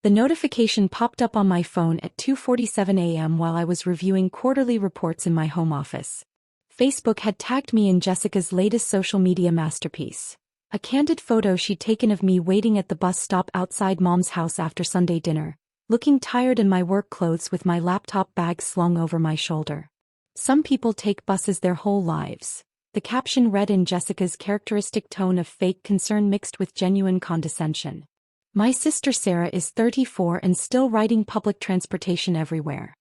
The notification popped up on my phone at 2:47 a.m. while I was reviewing quarterly reports in my home office. Facebook had tagged me in Jessica's latest social media masterpiece. A candid photo she'd taken of me waiting at the bus stop outside Mom's house after Sunday dinner, looking tired in my work clothes with my laptop bag slung over my shoulder. "Some people take buses their whole lives," the caption read in Jessica's characteristic tone of fake concern mixed with genuine condescension. "My sister Sarah is 34 and still riding public transportation everywhere.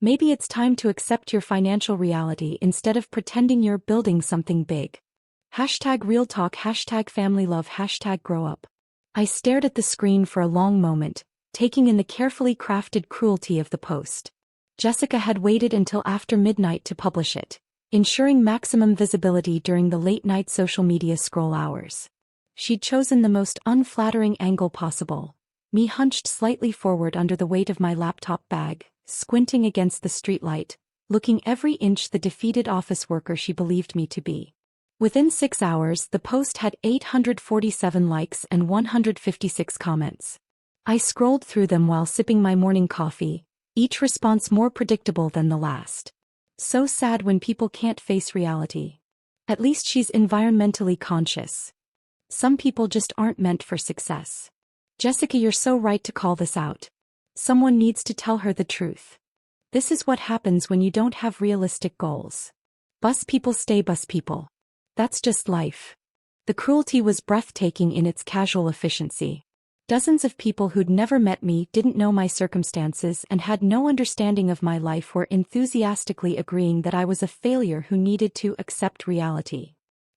Maybe it's time to accept your financial reality instead of pretending you're building something big. #real talk, #family love, #grow up." I stared at the screen for a long moment, taking in the carefully crafted cruelty of the post. Jessica had waited until after midnight to publish it, ensuring maximum visibility during the late-night social media scroll hours. She'd chosen the most unflattering angle possible, me hunched slightly forward under the weight of my laptop bag, squinting against the streetlight, looking every inch the defeated office worker she believed me to be. Within 6 hours, the post had 847 likes and 156 comments. I scrolled through them while sipping my morning coffee, each response more predictable than the last. "So sad when people can't face reality. At least she's environmentally conscious. Some people just aren't meant for success. Jessica, you're so right to call this out. Someone needs to tell her the truth. This is what happens when you don't have realistic goals. Bus people stay bus people. That's just life." The cruelty was breathtaking in its casual efficiency. Dozens of people who'd never met me, didn't know my circumstances, and had no understanding of my life were enthusiastically agreeing that I was a failure who needed to accept reality.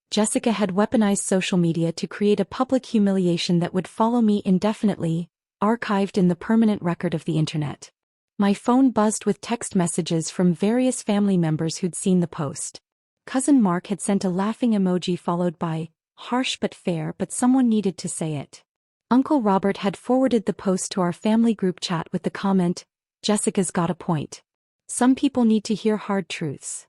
Jessica had weaponized social media to create a public humiliation that would follow me indefinitely, archived in the permanent record of the internet. My phone buzzed with text messages from various family members who'd seen the post. Cousin Mark had sent a laughing emoji followed by, "Harsh but fair, but someone needed to say it." Uncle Robert had forwarded the post to our family group chat with the comment, "Jessica's got a point. Some people need to hear hard truths."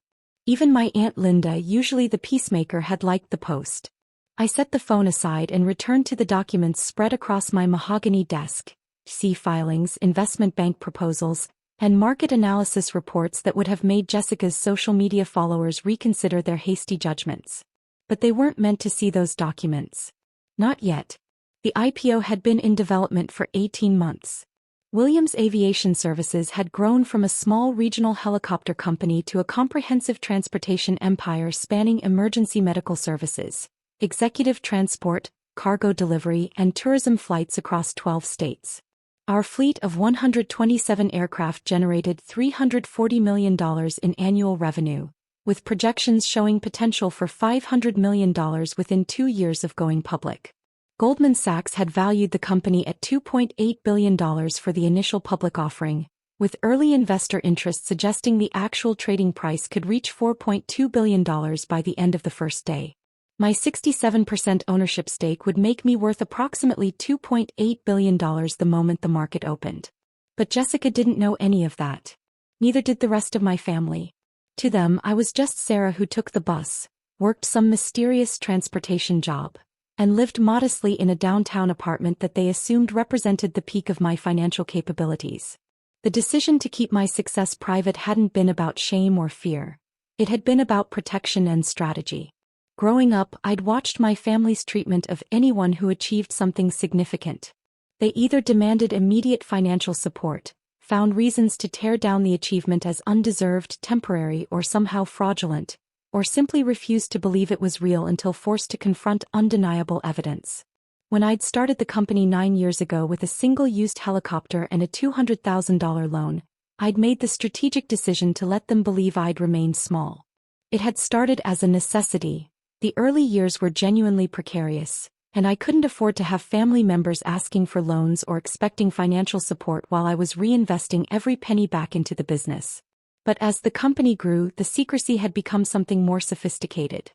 Even my Aunt Linda, usually the peacemaker, had liked the post. I set the phone aside and returned to the documents spread across my mahogany desk, filings, investment bank proposals, and market analysis reports that would have made Jessica's social media followers reconsider their hasty judgments. But they weren't meant to see those documents. Not yet. The IPO had been in development for 18 months. Williams Aviation Services had grown from a small regional helicopter company to a comprehensive transportation empire spanning emergency medical services, executive transport, cargo delivery, and tourism flights across 12 states. Our fleet of 127 aircraft generated $340 million in annual revenue, with projections showing potential for $500 million within 2 years of going public. Goldman Sachs had valued the company at $2.8 billion for the initial public offering, with early investor interest suggesting the actual trading price could reach $4.2 billion by the end of the first day. My 67% ownership stake would make me worth approximately $2.8 billion the moment the market opened. But Jessica didn't know any of that. Neither did the rest of my family. To them, I was just Sarah who took the bus, worked some mysterious transportation job, and lived modestly in a downtown apartment that they assumed represented the peak of my financial capabilities. The decision to keep my success private hadn't been about shame or fear. It had been about protection and strategy. Growing up, I'd watched my family's treatment of anyone who achieved something significant. They either demanded immediate financial support, found reasons to tear down the achievement as undeserved, temporary, or somehow fraudulent, or simply refused to believe it was real until forced to confront undeniable evidence. When I'd started the company 9 years ago with a single used helicopter and a $200,000 loan, I'd made the strategic decision to let them believe I'd remain small. It had started as a necessity. The early years were genuinely precarious, and I couldn't afford to have family members asking for loans or expecting financial support while I was reinvesting every penny back into the business. But as the company grew, the secrecy had become something more sophisticated.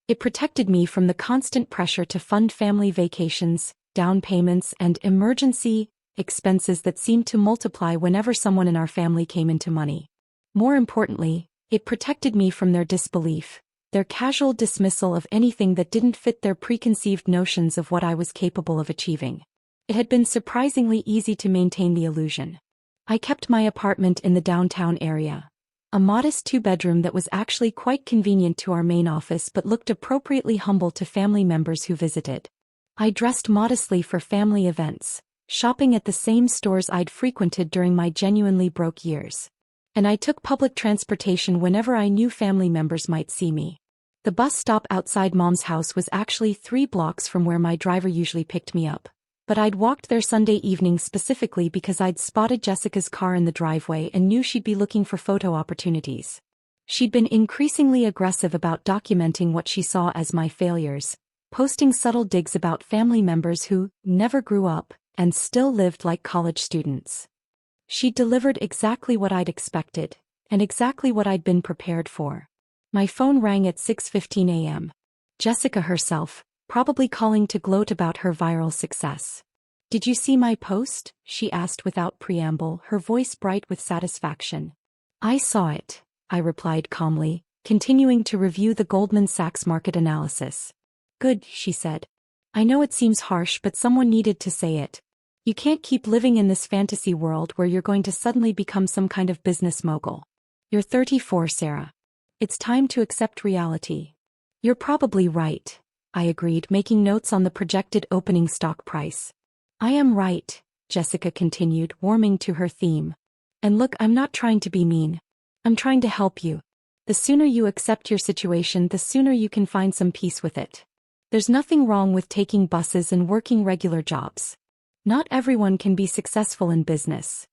It protected me from the constant pressure to fund family vacations, down payments, and emergency expenses that seemed to multiply whenever someone in our family came into money. More importantly, it protected me from their disbelief, their casual dismissal of anything that didn't fit their preconceived notions of what I was capable of achieving. It had been surprisingly easy to maintain the illusion. I kept my apartment in the downtown area. A modest two-bedroom that was actually quite convenient to our main office but looked appropriately humble to family members who visited. I dressed modestly for family events, shopping at the same stores I'd frequented during my genuinely broke years. And I took public transportation whenever I knew family members might see me. The bus stop outside Mom's house was actually 3 blocks from where my driver usually picked me up. But I'd walked there Sunday evening specifically because I'd spotted Jessica's car in the driveway and knew she'd be looking for photo opportunities. She'd been increasingly aggressive about documenting what she saw as my failures, posting subtle digs about family members who never grew up and still lived like college students. She'd delivered exactly what I'd expected, and exactly what I'd been prepared for. My phone rang at 6:15 a.m. Jessica herself, probably calling to gloat about her viral success. "Did you see my post?" she asked without preamble, her voice bright with satisfaction. "I saw it," I replied calmly, continuing to review the Goldman Sachs market analysis. "Good," she said. "I know it seems harsh, but someone needed to say it. You can't keep living in this fantasy world where you're going to suddenly become some kind of business mogul. You're 34, Sarah. It's time to accept reality." "You're probably right," I agreed, making notes on the projected opening stock price. "I am right," Jessica continued, warming to her theme. "And look, I'm not trying to be mean. I'm trying to help you. The sooner you accept your situation, the sooner you can find some peace with it. There's nothing wrong with taking buses and working regular jobs. Not everyone can be successful in business."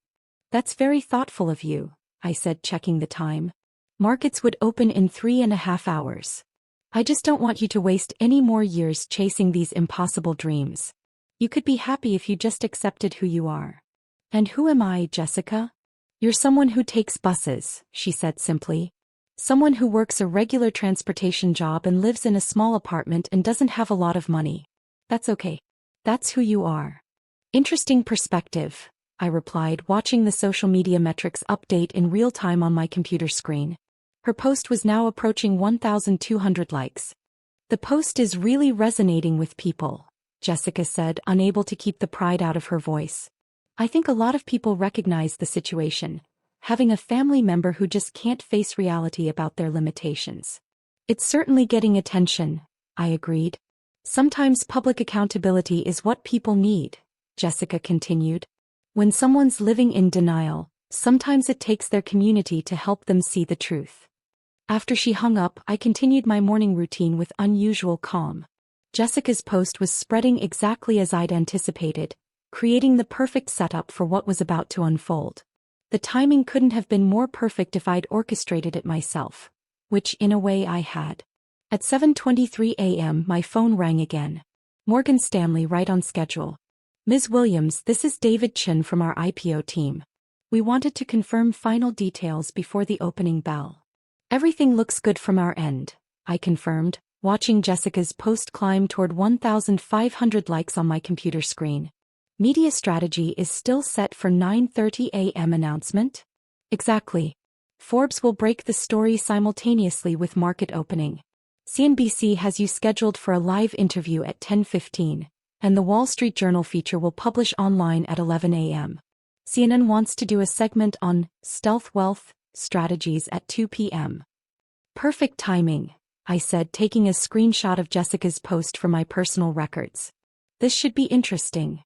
"That's very thoughtful of you," I said, checking the time. "Markets would open in 3.5 hours. I just don't want you to waste any more years chasing these impossible dreams. You could be happy if you just accepted who you are." "And who am I, Jessica?" "You're someone who takes buses," she said simply. "Someone who works a regular transportation job and lives in a small apartment and doesn't have a lot of money. That's okay. That's who you are." "Interesting perspective," I replied, watching the social media metrics update in real time on my computer screen. Her post was now approaching 1,200 likes. "The post is really resonating with people," Jessica said, unable to keep the pride out of her voice. "I think a lot of people recognize the situation, having a family member who just can't face reality about their limitations." "It's certainly getting attention," I agreed. "Sometimes public accountability is what people need," Jessica continued. "When someone's living in denial, sometimes it takes their community to help them see the truth." After she hung up, I continued my morning routine with unusual calm. Jessica's post was spreading exactly as I'd anticipated, creating the perfect setup for what was about to unfold. The timing couldn't have been more perfect if I'd orchestrated it myself, which in a way I had. At 7:23 a.m. my phone rang again. Morgan Stanley, right on schedule. "Ms. Williams, this is David Chin from our IPO team. We wanted to confirm final details before the opening bell." "Everything looks good from our end," I confirmed, watching Jessica's post climb toward 1,500 likes on my computer screen. "Media strategy is still set for 9:30 a.m. announcement?" "Exactly. Forbes will break the story simultaneously with market opening. CNBC has you scheduled for a live interview at 10:15, and the Wall Street Journal feature will publish online at 11 a.m. CNN wants to do a segment on stealth wealth strategies at 2 p.m. "Perfect timing," I said, taking a screenshot of Jessica's post for my personal records. "This should be interesting."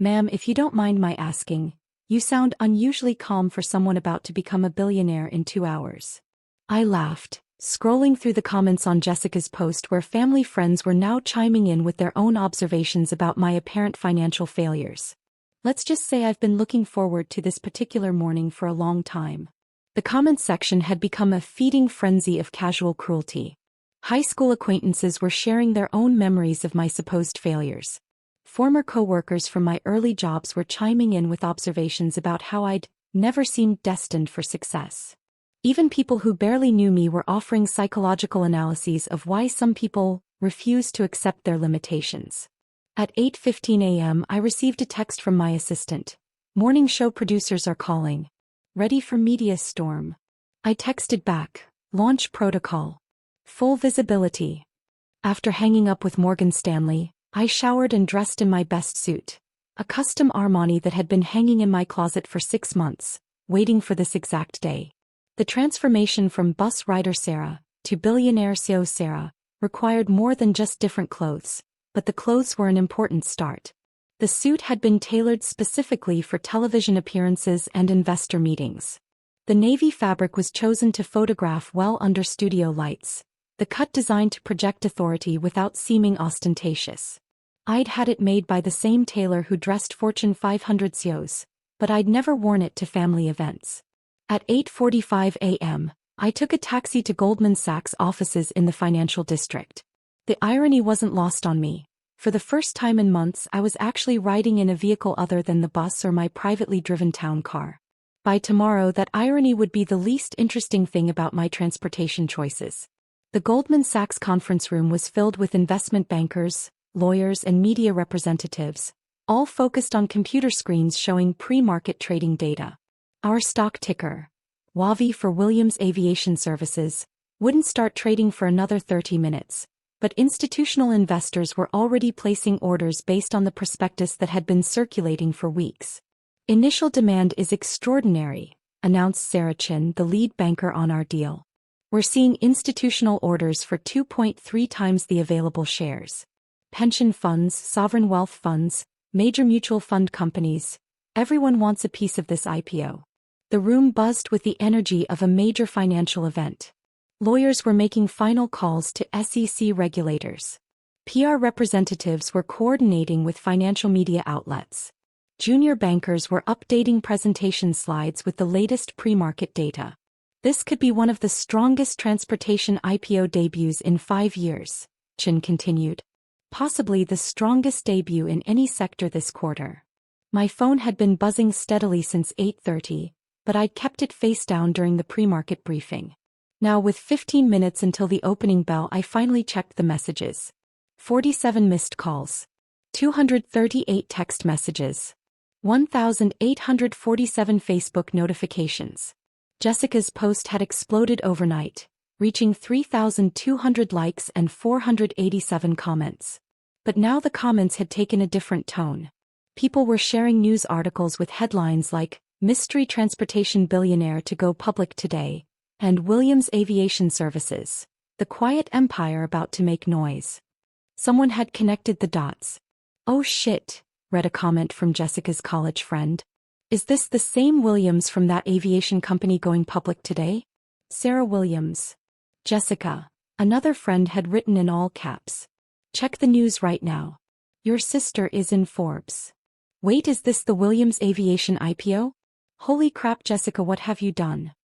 "Ma'am, if you don't mind my asking, you sound unusually calm for someone about to become a billionaire in 2 hours." I laughed, scrolling through the comments on Jessica's post where family friends were now chiming in with their own observations about my apparent financial failures. Let's just say I've been looking forward to this particular morning for a long time. The comments section had become a feeding frenzy of casual cruelty. High school acquaintances were sharing their own memories of my supposed failures. Former coworkers from my early jobs were chiming in with observations about how I'd never seemed destined for success. Even people who barely knew me were offering psychological analyses of why some people refuse to accept their limitations. At 8:15 a.m. I received a text from my assistant. "Morning show producers are calling. Ready for media storm." I texted back, "Launch protocol. Full visibility." After hanging up with Morgan Stanley, I showered and dressed in my best suit. A custom Armani that had been hanging in my closet for 6 months, waiting for this exact day. The transformation from bus rider Sarah to billionaire CEO Sarah required more than just different clothes, but the clothes were an important start. The suit had been tailored specifically for television appearances and investor meetings. The navy fabric was chosen to photograph well under studio lights, the cut designed to project authority without seeming ostentatious. I'd had it made by the same tailor who dressed Fortune 500 CEOs, but I'd never worn it to family events. At 8:45 a.m., I took a taxi to Goldman Sachs' offices in the financial district. The irony wasn't lost on me. For the first time in months, I was actually riding in a vehicle other than the bus or my privately driven town car. By tomorrow, that irony would be the least interesting thing about my transportation choices. The Goldman Sachs conference room was filled with investment bankers, lawyers, and media representatives, all focused on computer screens showing pre-market trading data. Our stock ticker, WAVI for Williams Aviation Services, wouldn't start trading for another 30 minutes, but institutional investors were already placing orders based on the prospectus that had been circulating for weeks. Initial demand is extraordinary, announced Sarah Chin, the lead banker on our deal. We're seeing institutional orders for 2.3 times the available shares. Pension funds, sovereign wealth funds, major mutual fund companies, everyone wants a piece of this IPO. The room buzzed with the energy of a major financial event. Lawyers were making final calls to SEC regulators. PR representatives were coordinating with financial media outlets. Junior bankers were updating presentation slides with the latest pre-market data. This could be one of the strongest transportation IPO debuts in 5 years, Chin continued. Possibly the strongest debut in any sector this quarter. My phone had been buzzing steadily since 8:30, but I'd kept it face down during the pre-market briefing. Now, with 15 minutes until the opening bell, I finally checked the messages. 47 missed calls. 238 text messages. 1,847 Facebook notifications. Jessica's post had exploded overnight, reaching 3,200 likes and 487 comments. But now the comments had taken a different tone. People were sharing news articles with headlines like, "Mystery Transportation Billionaire to Go Public Today," and "Williams Aviation Services, the quiet empire about to make noise." Someone had connected the dots. "Oh shit," read a comment from Jessica's college friend. "Is this the same Williams from that aviation company going public today?" Sarah Williams. Jessica, another friend, had written in all caps. "Check the news right now. Your sister is in Forbes." "Wait, is this the Williams Aviation IPO? Holy crap, Jessica, what have you done?"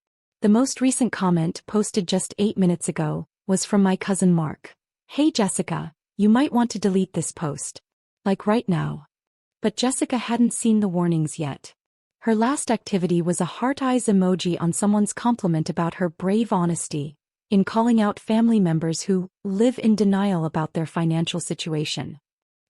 The most recent comment, posted just 8 minutes ago, was from my cousin Mark. "Hey Jessica, you might want to delete this post. Like right now." But Jessica hadn't seen the warnings yet. Her last activity was a heart eyes emoji on someone's compliment about her brave honesty in calling out family members who live in denial about their financial situation.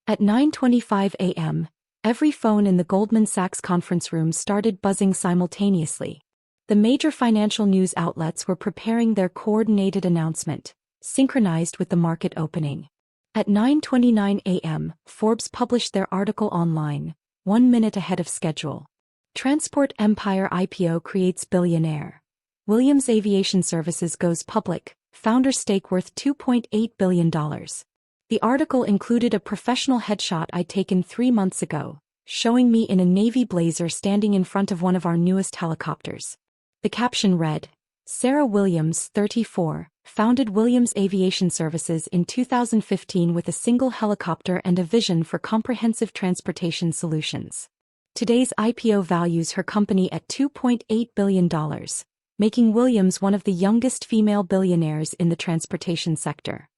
At 9:25 a.m., every phone in the Goldman Sachs conference room started buzzing simultaneously. The major financial news outlets were preparing their coordinated announcement, synchronized with the market opening. At 9:29 a.m., Forbes published their article online, 1 minute ahead of schedule. Transport Empire IPO creates billionaire. Williams Aviation Services goes public, founder stake worth $2.8 billion. The article included a professional headshot I'd taken 3 months ago, showing me in a navy blazer standing in front of one of our newest helicopters. The caption read, "Sarah Williams, 34, founded Williams Aviation Services in 2015 with a single helicopter and a vision for comprehensive transportation solutions. Today's IPO values her company at $2.8 billion, making Williams one of the youngest female billionaires in the transportation sector."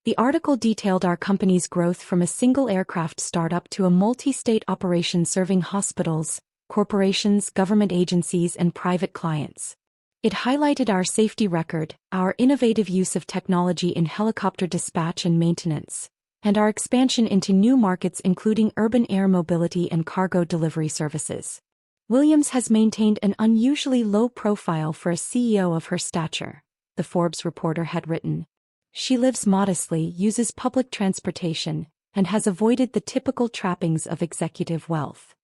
The article detailed our company's growth from a single aircraft startup to a multi-state operation serving hospitals, corporations, government agencies, and private clients. It highlighted our safety record, our innovative use of technology in helicopter dispatch and maintenance, and our expansion into new markets including urban air mobility and cargo delivery services. Williams has maintained an unusually low profile for a CEO of her stature, the Forbes reporter had written. She lives modestly, uses public transportation, and has avoided the typical trappings of executive wealth.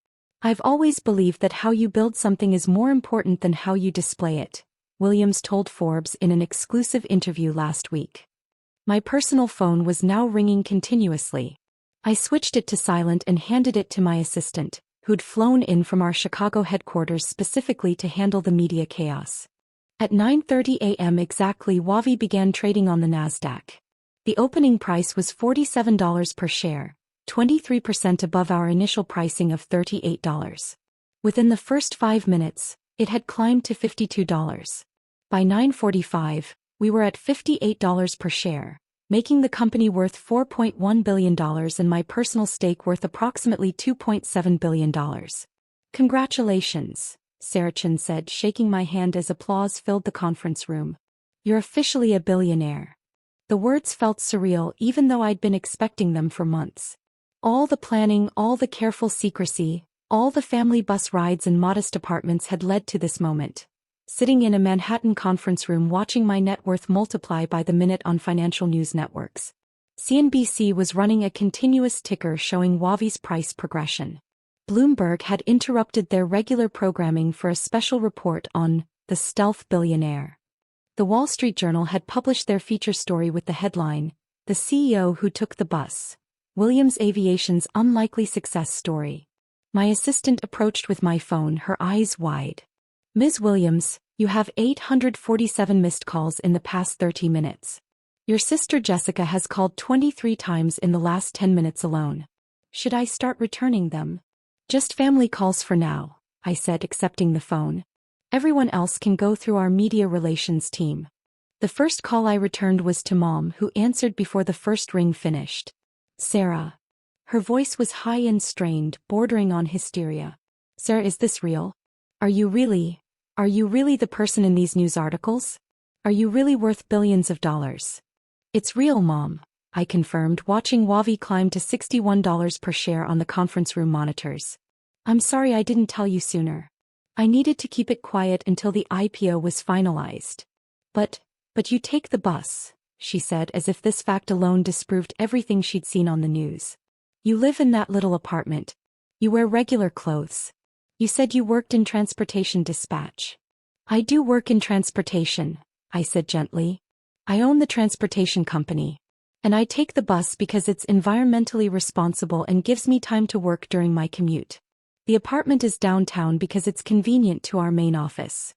I've always believed that how you build something is more important than how you display it, Williams told Forbes in an exclusive interview last week. My personal phone was now ringing continuously. I switched it to silent and handed it to my assistant, who'd flown in from our Chicago headquarters specifically to handle the media chaos. At 9:30 a.m. exactly, Wavi began trading on the Nasdaq. The opening price was $47 per share, 23% above our initial pricing of $38. Within the first 5 minutes, it had climbed to $52. By 9:45, we were at $58 per share, making the company worth $4.1 billion and my personal stake worth approximately $2.7 billion. Congratulations, Sarachan said, shaking my hand as applause filled the conference room. You're officially a billionaire. The words felt surreal even though I'd been expecting them for months. All the planning, all the careful secrecy, all the family bus rides and modest apartments had led to this moment. Sitting in a Manhattan conference room watching my net worth multiply by the minute on financial news networks. CNBC was running a continuous ticker showing Wavi's price progression. Bloomberg had interrupted their regular programming for a special report on the stealth billionaire. The Wall Street Journal had published their feature story with the headline, "The CEO Who Took the Bus, Williams Aviation's Unlikely Success Story." My assistant approached with my phone, her eyes wide. "Ms. Williams, you have 847 missed calls in the past 30 minutes. Your sister Jessica has called 23 times in the last 10 minutes alone. Should I start returning them?" "Just family calls for now," I said, accepting the phone. "Everyone else can go through our media relations team." The first call I returned was to Mom, who answered before the first ring finished. "Sarah." Her voice was high and strained, bordering on hysteria. "Sarah, is this real? Are you really the person in these news articles? Are you really worth billions of dollars?" "It's real, Mom," I confirmed, watching Wavi climb to $61 per share on the conference room monitors. "I'm sorry I didn't tell you sooner. I needed to keep it quiet until the IPO was finalized." But you take the bus," she said, as if this fact alone disproved everything she'd seen on the news. "You live in that little apartment. You wear regular clothes. You said you worked in transportation dispatch." "I do work in transportation," I said gently. "I own the transportation company. And I take the bus because it's environmentally responsible and gives me time to work during my commute. The apartment is downtown because it's convenient to our main office."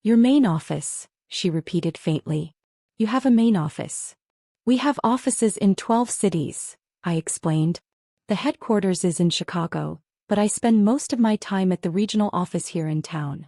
"Your main office," she repeated faintly. "You have a main office." "We have offices in 12 cities, I explained. The headquarters is in Chicago, but I spend most of my time at the regional office here in town."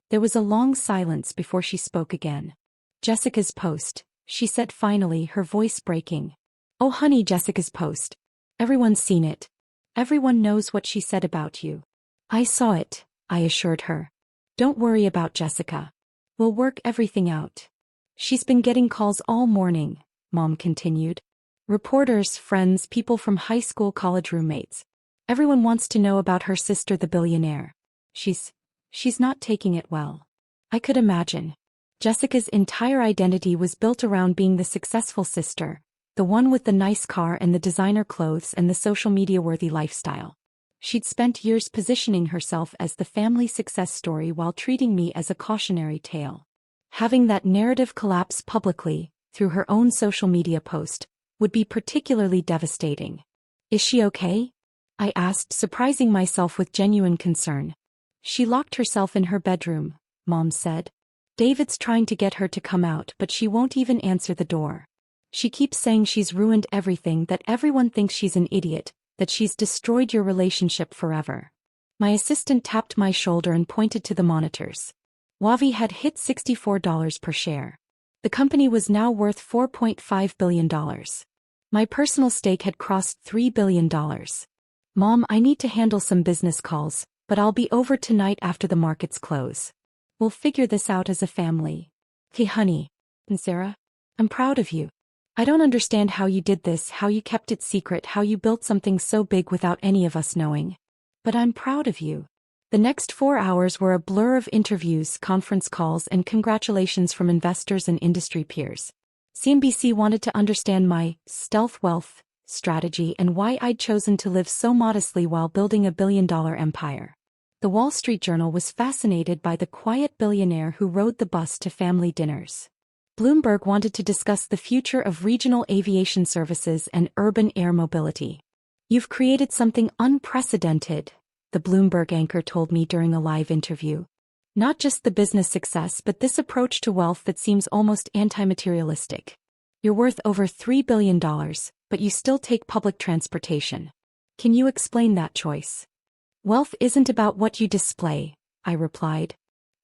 There was a long silence before she spoke again. "Jessica's post," she said finally, her voice breaking. "Oh honey, Jessica's post. Everyone's seen it. Everyone knows what she said about you." "I saw it," I assured her. "Don't worry about Jessica. We'll work everything out." "She's been getting calls all morning," Mom continued. "Reporters, friends, people from high school, college roommates. Everyone wants to know about her sister, the billionaire. She's not taking it well." I could imagine. Jessica's entire identity was built around being the successful sister, the one with the nice car and the designer clothes and the social media-worthy lifestyle. She'd spent years positioning herself as the family success story while treating me as a cautionary tale. Having that narrative collapse publicly, through her own social media post, would be particularly devastating. "Is she okay?" I asked, surprising myself with genuine concern. "She locked herself in her bedroom," Mom said. "David's trying to get her to come out, but she won't even answer the door. She keeps saying she's ruined everything, that everyone thinks she's an idiot, that she's destroyed your relationship forever." My assistant tapped my shoulder and pointed to the monitors. Wavi had hit $64 per share. The company was now worth $4.5 billion. My personal stake had crossed $3 billion. "Mom, I need to handle some business calls, but I'll be over tonight after the markets close. We'll figure this out as a family." "Hey honey." "And Sarah? I'm proud of you. I don't understand how you did this, how you kept it secret, how you built something so big without any of us knowing. But I'm proud of you." The next 4 hours were a blur of interviews, conference calls, and congratulations from investors and industry peers. CNBC wanted to understand my stealth wealth strategy, and why I'd chosen to live so modestly while building a billion-dollar empire. The Wall Street Journal was fascinated by the quiet billionaire who rode the bus to family dinners. Bloomberg wanted to discuss the future of regional aviation services and urban air mobility. "You've created something unprecedented," the Bloomberg anchor told me during a live interview. "Not just the business success, but this approach to wealth that seems almost anti-materialistic. You're worth over $3 billion, but you still take public transportation. Can you explain that choice?" "Wealth isn't about what you display," I replied.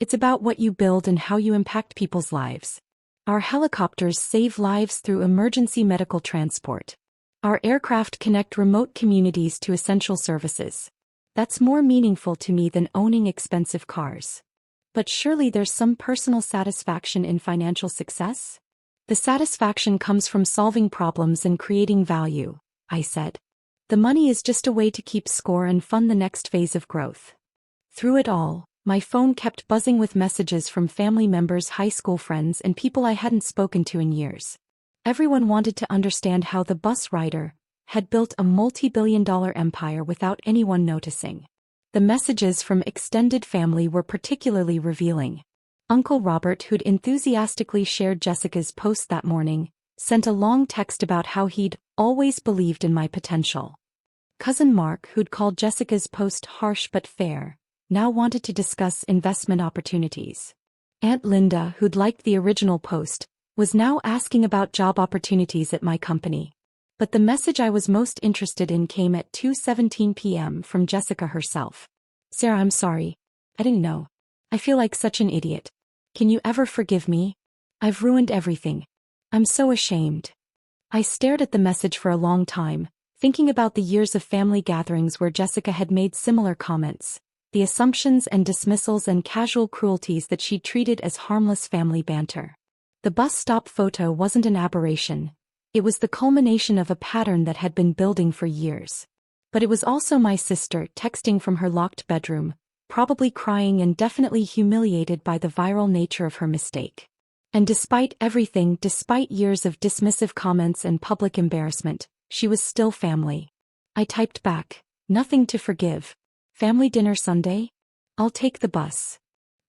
"It's about what you build and how you impact people's lives. Our helicopters save lives through emergency medical transport. Our aircraft connect remote communities to essential services. That's more meaningful to me than owning expensive cars." "But surely there's some personal satisfaction in financial success?" "The satisfaction comes from solving problems and creating value," I said. "The money is just a way to keep score and fund the next phase of growth." Through it all, my phone kept buzzing with messages from family members, high school friends, and people I hadn't spoken to in years. Everyone wanted to understand how the bus rider had built a multi-billion-dollar empire without anyone noticing. The messages from extended family were particularly revealing. Uncle Robert, who'd enthusiastically shared Jessica's post that morning, sent a long text about how he'd always believed in my potential. Cousin Mark, who'd called Jessica's post harsh but fair, now wanted to discuss investment opportunities. Aunt Linda, who'd liked the original post, was now asking about job opportunities at my company. But the message I was most interested in came at 2:17 p.m. from Jessica herself. "Sarah, I'm sorry. I didn't know. I feel like such an idiot. Can you ever forgive me? I've ruined everything. I'm so ashamed." I stared at the message for a long time, thinking about the years of family gatherings where Jessica had made similar comments, the assumptions and dismissals and casual cruelties that she'd treated as harmless family banter. The bus stop photo wasn't an aberration. It was the culmination of a pattern that had been building for years. But it was also my sister texting from her locked bedroom, probably crying and definitely humiliated by the viral nature of her mistake. And despite everything, despite years of dismissive comments and public embarrassment, she was still family. I typed back, "Nothing to forgive. Family dinner Sunday? I'll take the bus."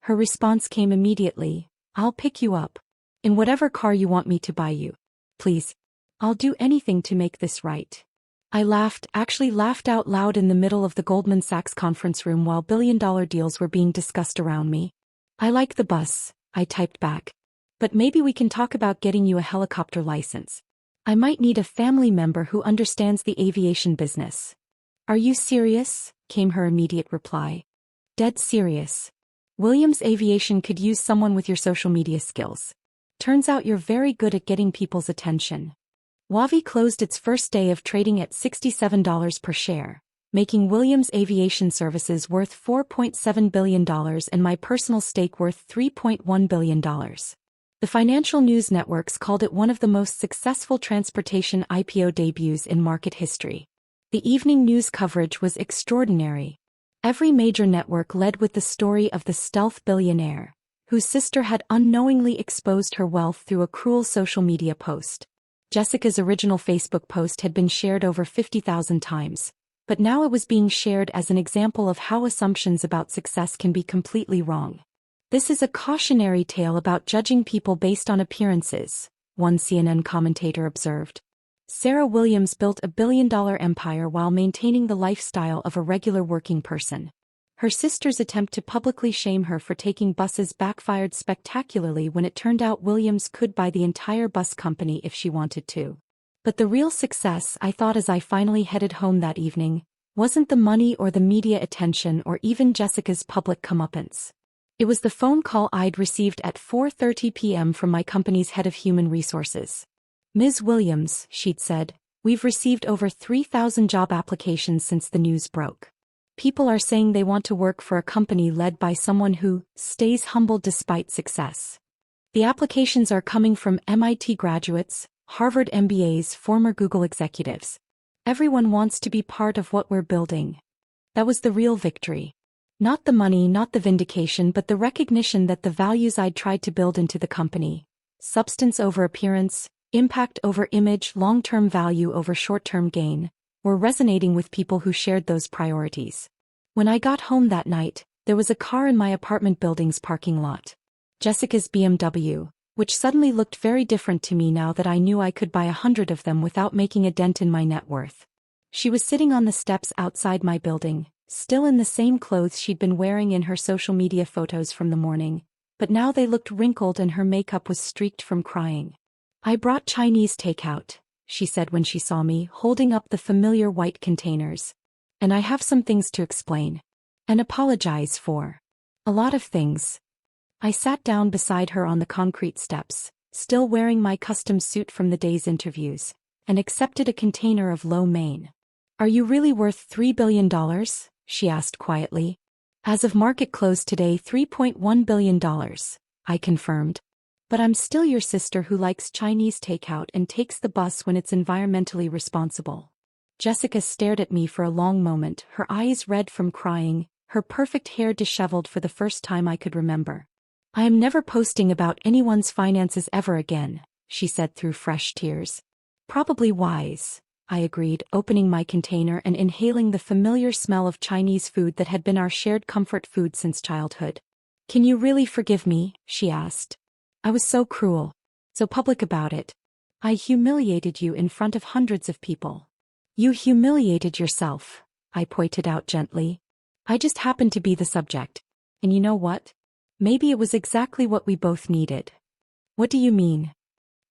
Her response came immediately, "I'll pick you up. In whatever car you want me to buy you. Please. I'll do anything to make this right." I actually laughed out loud in the middle of the Goldman Sachs conference room while billion-dollar deals were being discussed around me. "I like the bus," I typed back. "But maybe we can talk about getting you a helicopter license. I might need a family member who understands the aviation business." "Are you serious?" came her immediate reply. "Dead serious. Williams Aviation could use someone with your social media skills. Turns out you're very good at getting people's attention." Wavi closed its first day of trading at $67 per share, making Williams Aviation Services worth $4.7 billion and my personal stake worth $3.1 billion. The financial news networks called it one of the most successful transportation IPO debuts in market history. The evening news coverage was extraordinary. Every major network led with the story of the stealth billionaire, whose sister had unknowingly exposed her wealth through a cruel social media post. Jessica's original Facebook post had been shared over 50,000 times, but now it was being shared as an example of how assumptions about success can be completely wrong. "This is a cautionary tale about judging people based on appearances," one CNN commentator observed. Sarah Williams built a billion-dollar empire while maintaining the lifestyle of a regular working person. Her sister's attempt to publicly shame her for taking buses backfired spectacularly when it turned out Williams could buy the entire bus company if she wanted to. But the real success, I thought as I finally headed home that evening, wasn't the money or the media attention or even Jessica's public comeuppance. It was the phone call I'd received at 4:30 p.m. from my company's head of human resources. "Ms. Williams," she'd said, "we've received over 3,000 job applications since the news broke. People are saying they want to work for a company led by someone who stays humble despite success. The applications are coming from MIT graduates, Harvard MBAs, former Google executives. Everyone wants to be part of what we're building." That was the real victory. Not the money, not the vindication, but the recognition that the values I'd tried to build into the company, substance over appearance, Impact over image, long-term value over short-term gain, were resonating with people who shared those priorities. When I got home that night, there was a car in my apartment building's parking lot. Jessica's BMW, which suddenly looked very different to me now that I knew I could buy 100 of them without making a dent in my net worth. She was sitting on the steps outside my building, still in the same clothes she'd been wearing in her social media photos from the morning, but now they looked wrinkled and her makeup was streaked from crying. "I brought Chinese takeout," she said when she saw me, holding up the familiar white containers. "And I have some things to explain. And apologize for. A lot of things." I sat down beside her on the concrete steps, still wearing my custom suit from the day's interviews, and accepted a container of lo mein. "Are you really worth $3 billion? She asked quietly. "As of market close today, $3.1 billion, I confirmed. "But I'm still your sister who likes Chinese takeout and takes the bus when it's environmentally responsible." Jessica stared at me for a long moment, her eyes red from crying, her perfect hair disheveled for the first time I could remember. "I am never posting about anyone's finances ever again," she said through fresh tears. "Probably wise," I agreed, opening my container and inhaling the familiar smell of Chinese food that had been our shared comfort food since childhood. "Can you really forgive me?" she asked. "I was so cruel, so public about it. I humiliated you in front of hundreds of people." "You humiliated yourself," I pointed out gently. "I just happened to be the subject. And you know what? Maybe it was exactly what we both needed." "What do you mean?"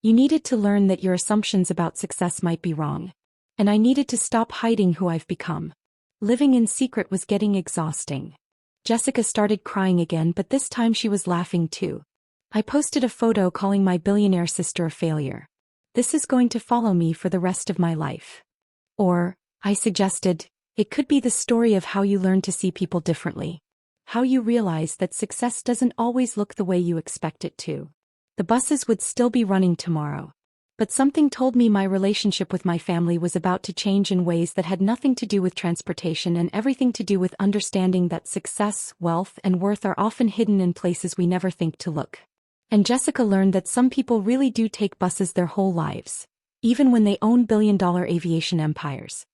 "You needed to learn that your assumptions about success might be wrong. And I needed to stop hiding who I've become. Living in secret was getting exhausting." Jessica started crying again, but this time she was laughing too. "I posted a photo calling my billionaire sister a failure. This is going to follow me for the rest of my life." "Or," I suggested, "it could be the story of how you learn to see people differently. How you realize that success doesn't always look the way you expect it to." The buses would still be running tomorrow. But something told me my relationship with my family was about to change in ways that had nothing to do with transportation and everything to do with understanding that success, wealth, and worth are often hidden in places we never think to look. And Jessica learned that some people really do take buses their whole lives, even when they own billion-dollar aviation empires.